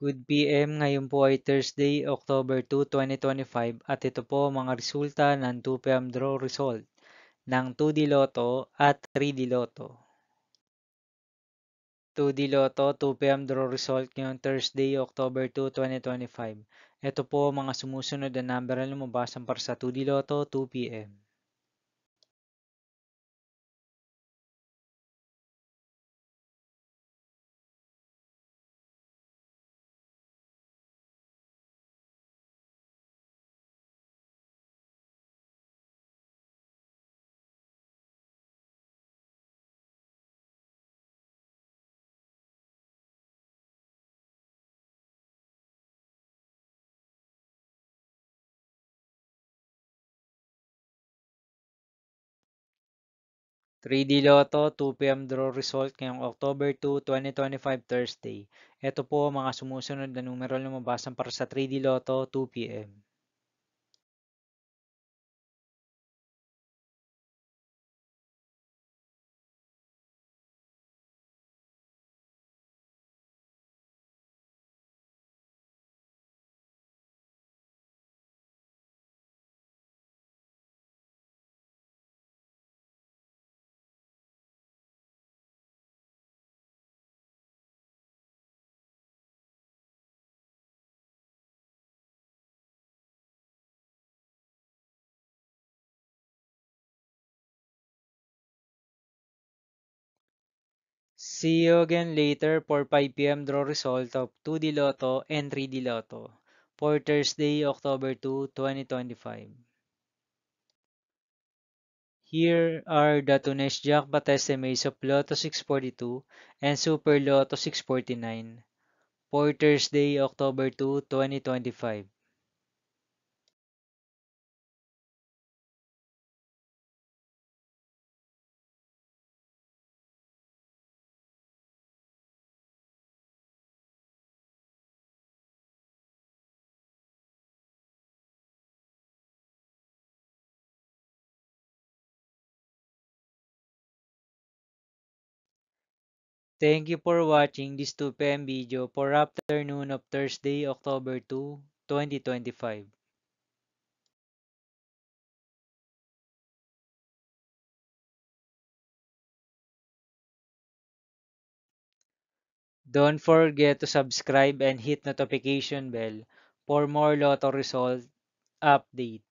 Good PM, ngayon po ay Thursday, October 2, 2025 at ito po ang mga resulta ng 2 PM draw result ng 2D Lotto at 3D Lotto. 2D Lotto, 2 PM draw result ngayong Thursday, October 2, 2025. Ito po ang mga sumusunod na number na lumabas para sa 2D Lotto, 2 PM. 3D Lotto, 2 PM draw result ngayong October 2, 2025 Thursday. Ito po ang mga sumusunod na numero na lumabas para sa 3D Lotto, 2 PM. See you again later for 5 PM draw result of 2D Lotto and 3D Lotto for Thursday, October 2, 2025. Here are the Tunes jackpot estimates of Lotto 642 and Super Lotto 649 for Thursday, October 2, 2025. Thank you for watching this 2 PM video for afternoon of Thursday, October 2, 2025. Don't forget to subscribe and hit notification bell for more Lotto result update.